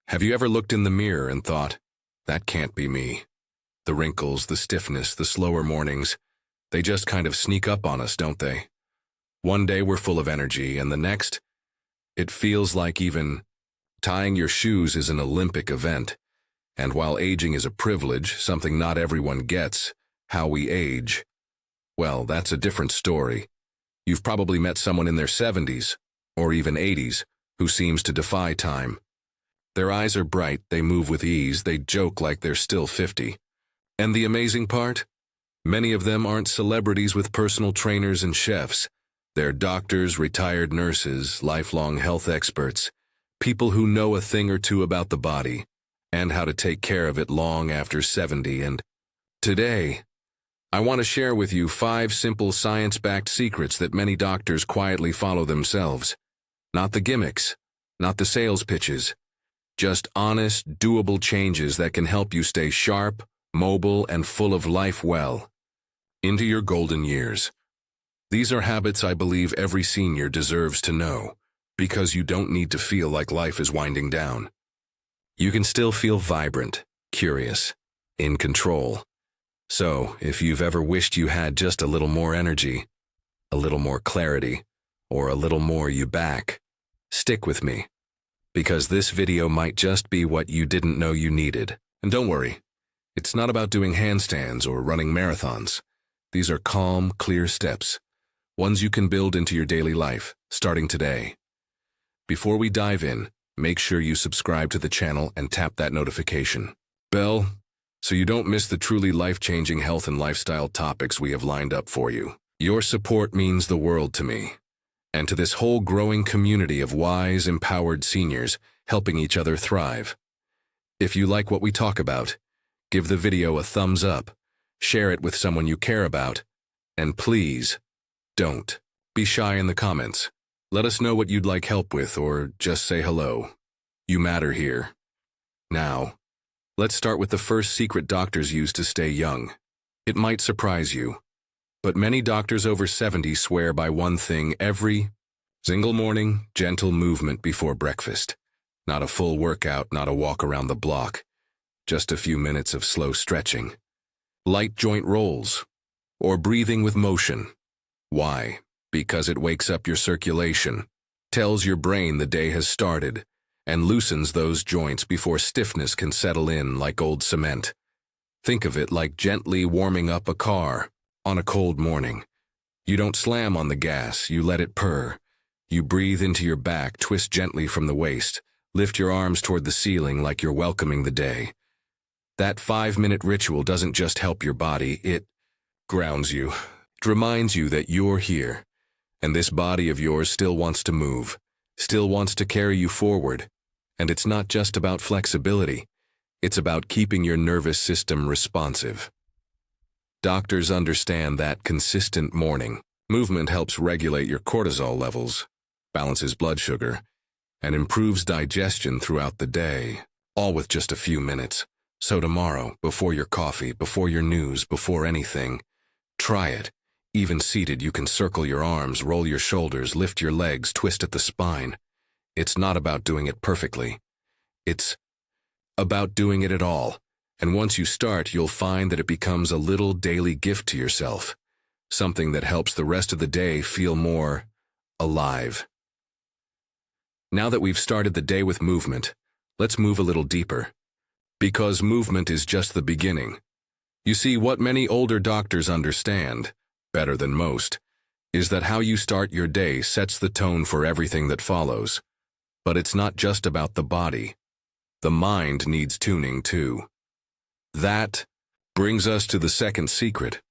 Have you ever looked in the mirror and thought, that can't be me? The wrinkles, the stiffness, the slower mornings, they just kind of sneak up on us, don't they? One day we're full of energy, and the next, it feels like even tying your shoes is an Olympic event. And while aging is a privilege, something not everyone gets, how we age, well, that's a different story. You've probably met someone in their 70s, or even 80s, who seems to defy time. Their eyes are bright, they move with ease, they joke like they're still 50. And the amazing part? Many of them aren't celebrities with personal trainers and chefs. They're doctors, retired nurses, lifelong health experts, people who know a thing or two about the body, and how to take care of it long after 70. And today, I want to share with you 5 simple science-backed secrets that many doctors quietly follow themselves. Not the gimmicks, not the sales pitches, just honest, doable changes that can help you stay sharp, mobile, and full of life well into your golden years. These are habits I believe every senior deserves to know, because you don't need to feel like life is winding down. You can still feel vibrant, curious, in control. So, if you've ever wished you had just a little more energy, a little more clarity, or a little more you back, stick with me, because this video might just be what you didn't know you needed. And don't worry, it's not about doing handstands or running marathons. These are calm, clear steps, ones you can build into your daily life, starting today. Before we dive in, make sure you subscribe to the channel and tap that notification bell so you don't miss the truly life-changing health and lifestyle topics we have lined up for you. Your support means the world to me, and to this whole growing community of wise, empowered seniors helping each other thrive. If you like what we talk about, give the video a thumbs up, share it with someone you care about, and please, don't be shy in the comments. Let us know what you'd like help with, or just say hello. You matter here. Now, let's start with the first secret doctors use to stay young. It might surprise you, but many doctors over 70 swear by one thing every single morning: gentle movement before breakfast. Not a full workout, not a walk around the block, just a few minutes of slow stretching. Light joint rolls, or breathing with motion. Why? Because it wakes up your circulation, tells your brain the day has started, and loosens those joints before stiffness can settle in like old cement. Think of it like gently warming up a car on a cold morning. You don't slam on the gas, you let it purr. You breathe into your back, twist gently from the waist, lift your arms toward the ceiling like you're welcoming the day. That 5-minute ritual doesn't just help your body, it grounds you. It reminds you that you're here, and this body of yours still wants to move, still wants to carry you forward. And it's not just about flexibility, it's about keeping your nervous system responsive. Doctors understand that consistent morning movement helps regulate your cortisol levels, balances blood sugar, and improves digestion throughout the day, all with just a few minutes. So tomorrow, before your coffee, before your news, before anything, try it. Even seated, you can circle your arms, roll your shoulders, lift your legs, twist at the spine. It's not about doing it perfectly. It's about doing it at all. And once you start, you'll find that it becomes a little daily gift to yourself, something that helps the rest of the day feel more alive. Now that we've started the day with movement, let's move a little deeper. Because movement is just the beginning. You see, what many older doctors understand, better than most, is that how you start your day sets the tone for everything that follows. But it's not just about the body. The mind needs tuning too. That brings us to the second secret.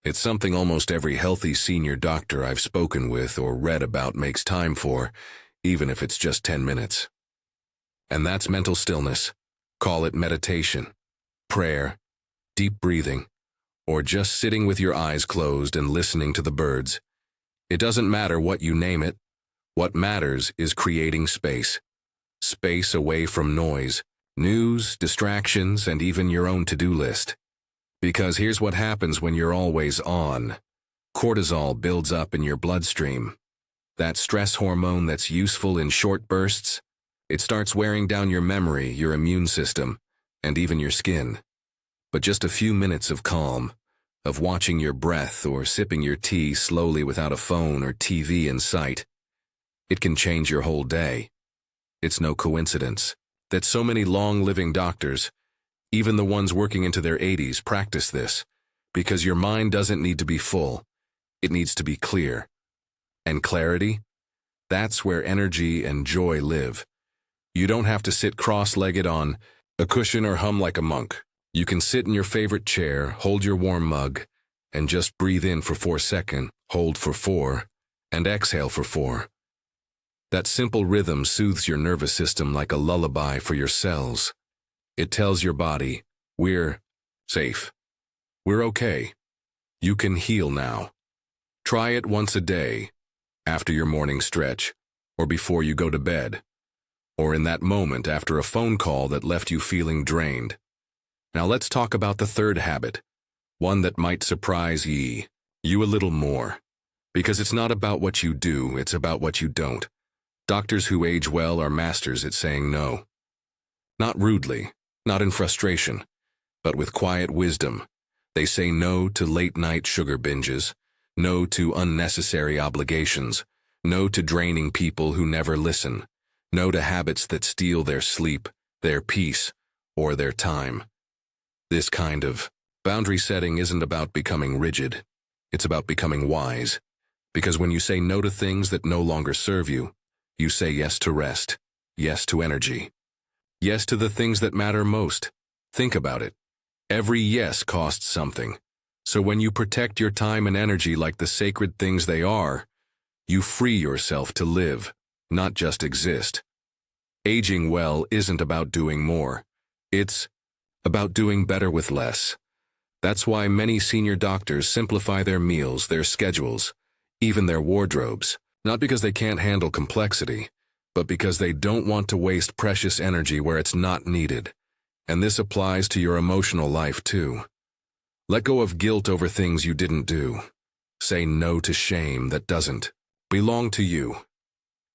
It's something almost every healthy senior doctor I've spoken with or read about makes time for, even if it's just 10 minutes. And that's mental stillness. Call it meditation, prayer, deep breathing, or just sitting with your eyes closed and listening to the birds. It doesn't matter what you name it. What matters is creating space. Space away from noise, news, distractions, and even your own to-do list. Because here's what happens when you're always on. Cortisol builds up in your bloodstream. That stress hormone that's useful in short bursts, It starts wearing down your memory, your immune system, and even your skin. But just a few minutes of calm, of watching your breath or sipping your tea slowly without a phone or TV in sight, it can change your whole day. It's no coincidence that so many long-living doctors, even the ones working into their 80s, practice this, because your mind doesn't need to be full. It needs to be clear. And clarity? That's where energy and joy live. You don't have to sit cross-legged on a cushion or hum like a monk. You can sit in your favorite chair, hold your warm mug, and just breathe in for 4 seconds, hold for 4, and exhale for 4. That simple rhythm soothes your nervous system like a lullaby for your cells. It tells your body, we're safe. We're okay. You can heal now. Try it once a day, after your morning stretch, or before you go to bed, or in that moment after a phone call that left you feeling drained. Now let's talk about the third habit, one that might surprise you a little more. Because it's not about what you do, it's about what you don't. Doctors who age well are masters at saying no. Not rudely, not in frustration, but with quiet wisdom. They say no to late-night sugar binges, no to unnecessary obligations, no to draining people who never listen, no to habits that steal their sleep, their peace, or their time. This kind of boundary setting isn't about becoming rigid. It's about becoming wise. Because when you say no to things that no longer serve you, you say yes to rest, yes to energy, yes to the things that matter most. Think about it. Every yes costs something. So when you protect your time and energy like the sacred things they are, you free yourself to live, not just exist. Aging well isn't about doing more. It's about doing better with less. That's why many senior doctors simplify their meals, their schedules, even their wardrobes, not because they can't handle complexity, but because they don't want to waste precious energy where it's not needed. And this applies to your emotional life too. Let go of guilt over things you didn't do. Say no to shame that doesn't belong to you.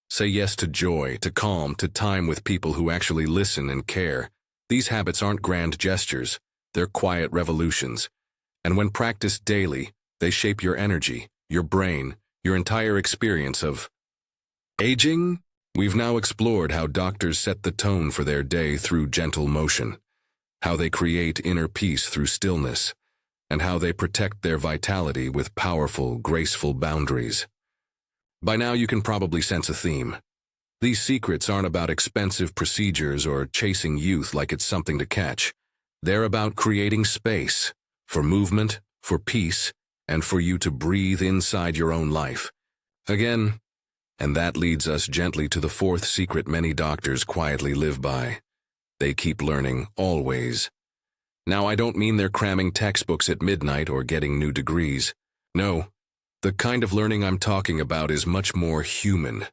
Say yes to joy, to calm, to time with people who actually listen and care. These habits aren't grand gestures, they're quiet revolutions. And when practiced daily, they shape your energy, your brain, your entire experience of aging. We've now explored how doctors set the tone for their day through gentle motion, how they create inner peace through stillness, and how they protect their vitality with powerful, graceful boundaries. By now you can probably sense a theme. These secrets aren't about expensive procedures or chasing youth like it's something to catch. They're about creating space for movement, for peace, and for you to breathe inside your own life. Again, and that leads us gently to the fourth secret many doctors quietly live by. They keep learning, always. Now, I don't mean they're cramming textbooks at midnight or getting new degrees. No, the kind of learning I'm talking about is much more human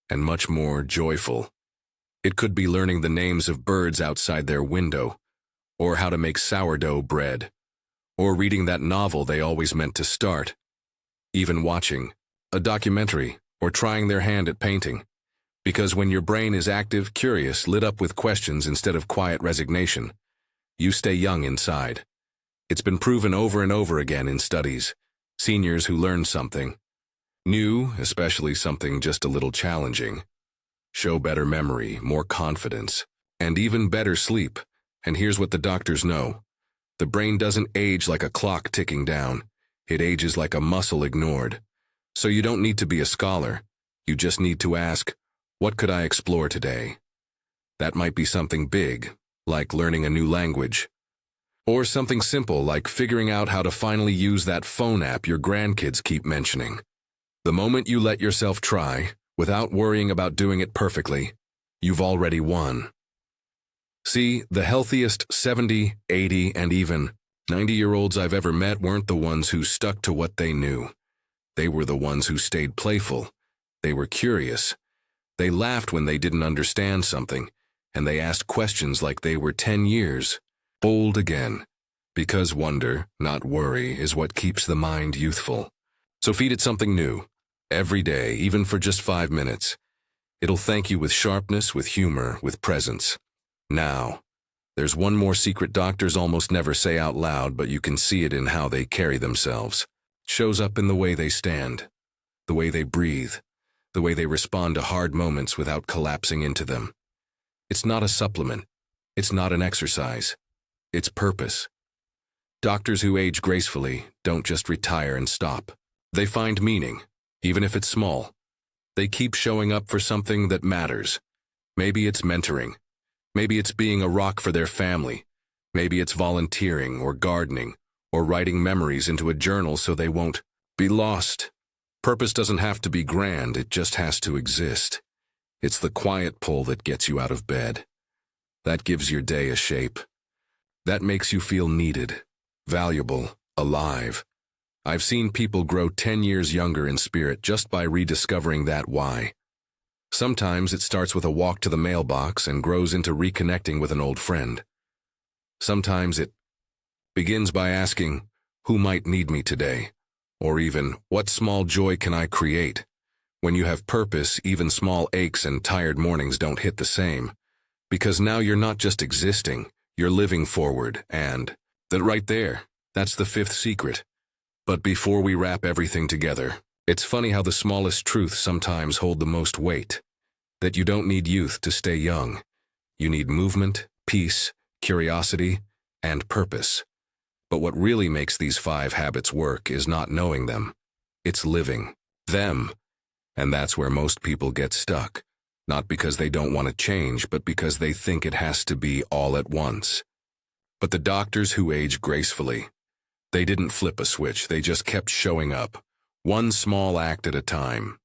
and much more joyful. It could be learning the names of birds outside their window, or how to make sourdough bread, or reading that novel they always meant to start, even watching a documentary or trying their hand at painting. Because when your brain is active, curious, lit up with questions instead of quiet resignation, you stay young inside. It's been proven over and over again in studies. Seniors who learn something new, especially something just a little challenging, show better memory, more confidence, and even better sleep. And here's what the doctors know. The brain doesn't age like a clock ticking down. It ages like a muscle ignored. So you don't need to be a scholar. You just need to ask, what could I explore today? That might be something big, like learning a new language. Or something simple like figuring out how to finally use that phone app your grandkids keep mentioning. The moment you let yourself try, without worrying about doing it perfectly, you've already won. See, the healthiest 70, 80, and even 90-year-olds I've ever met weren't the ones who stuck to what they knew. They were the ones who stayed playful. They were curious. They laughed when they didn't understand something, and they asked questions like they were 10 years old again. Because wonder, not worry, is what keeps the mind youthful. So feed it something new, every day, even for just 5 minutes. It'll thank you with sharpness, with humor, with presence. Now, there's one more secret doctors almost never say out loud, but you can see it in how they carry themselves. It shows up in the way they stand, the way they breathe, the way they respond to hard moments without collapsing into them. It's not a supplement. It's not an exercise. It's purpose. Doctors who age gracefully don't just retire and stop. They find meaning, even if it's small. They keep showing up for something that matters. Maybe it's mentoring. Maybe it's being a rock for their family. Maybe it's volunteering or gardening or writing memories into a journal so they won't be lost. Purpose doesn't have to be grand, it just has to exist. It's the quiet pull that gets you out of bed. That gives your day a shape. That makes you feel needed, valuable, alive. I've seen people grow 10 years younger in spirit just by rediscovering that why. Sometimes it starts with a walk to the mailbox and grows into reconnecting with an old friend. Sometimes it begins by asking, who might need me today? Or even, what small joy can I create? When you have purpose, even small aches and tired mornings don't hit the same. Because now you're not just existing, you're living forward, and that right there, that's the fifth secret. But before we wrap everything together, it's funny how the smallest truths sometimes hold the most weight. That you don't need youth to stay young. You need movement, peace, curiosity, and purpose. But what really makes these 5 habits work is not knowing them. It's living them. And that's where most people get stuck. Not because they don't want to change, but because they think it has to be all at once. But the doctors who age gracefully, they didn't flip a switch, they just kept showing up. One small act at a time.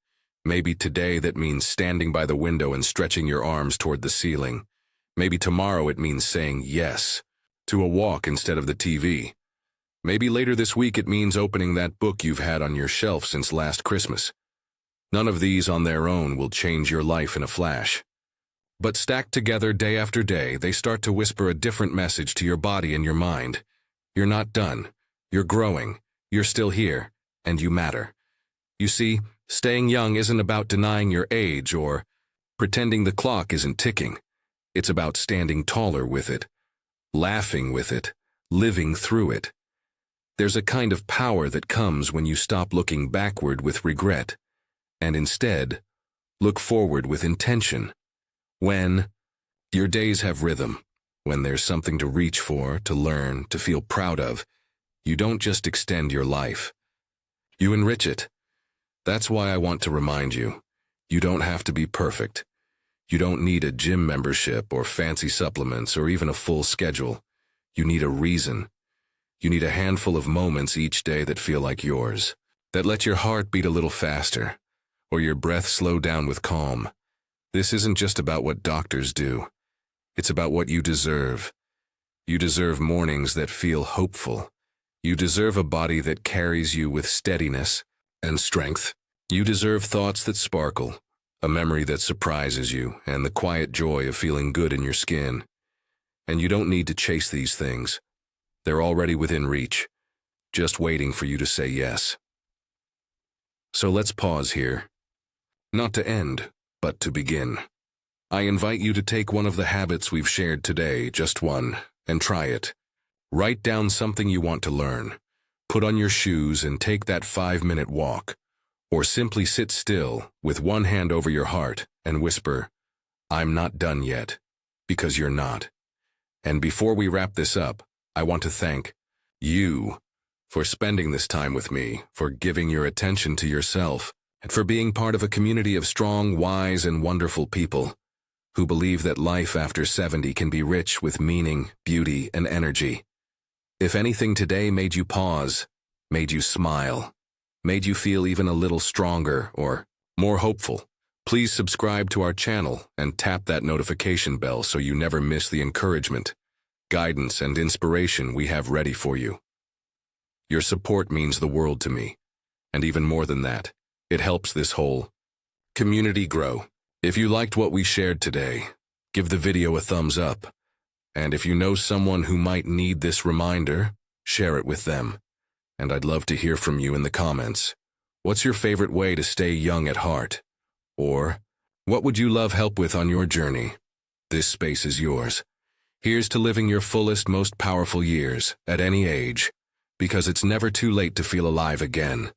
Maybe today that means standing by the window and stretching your arms toward the ceiling. Maybe tomorrow it means saying yes to a walk instead of the TV. Maybe later this week it means opening that book you've had on your shelf since last Christmas. None of these on their own will change your life in a flash. But stacked together day after day, they start to whisper a different message to your body and your mind. You're not done. You're growing. You're still here. And you matter. You see, staying young isn't about denying your age or pretending the clock isn't ticking. It's about standing taller with it, laughing with it, living through it. There's a kind of power that comes when you stop looking backward with regret, and instead, look forward with intention. When your days have rhythm, when there's something to reach for, to learn, to feel proud of, you don't just extend your life. You enrich it. That's why I want to remind you, you don't have to be perfect. You don't need a gym membership or fancy supplements or even a full schedule. You need a reason. You need a handful of moments each day that feel like yours, that let your heart beat a little faster, or your breath slow down with calm. This isn't just about what doctors do. It's about what you deserve. You deserve mornings that feel hopeful. You deserve a body that carries you with steadiness and strength. You deserve thoughts that sparkle, a memory that surprises you, and the quiet joy of feeling good in your skin. And you don't need to chase these things. They're already within reach, just waiting for you to say yes. So let's pause here. Not to end, but to begin. I invite you to take one of the habits we've shared today, just one, and try it. Write down something you want to learn. Put on your shoes and take that 5-minute walk. Or simply sit still with one hand over your heart and whisper, I'm not done yet, because you're not. And before we wrap this up, I want to thank you for spending this time with me, for giving your attention to yourself, and for being part of a community of strong, wise, and wonderful people who believe that life after 70 can be rich with meaning, beauty, and energy. If anything today made you pause, made you smile, made you feel even a little stronger or more hopeful, please subscribe to our channel and tap that notification bell so you never miss the encouragement, guidance, and inspiration we have ready for you. Your support means the world to me, and even more than that, it helps this whole community grow. If you liked what we shared today, give the video a thumbs up, and if you know someone who might need this reminder, share it with them. And I'd love to hear from you in the comments. What's your favorite way to stay young at heart? Or What would you love help with on your journey? This space is yours. Here's to living your fullest, most powerful years, at any age, because it's never too late to feel alive again.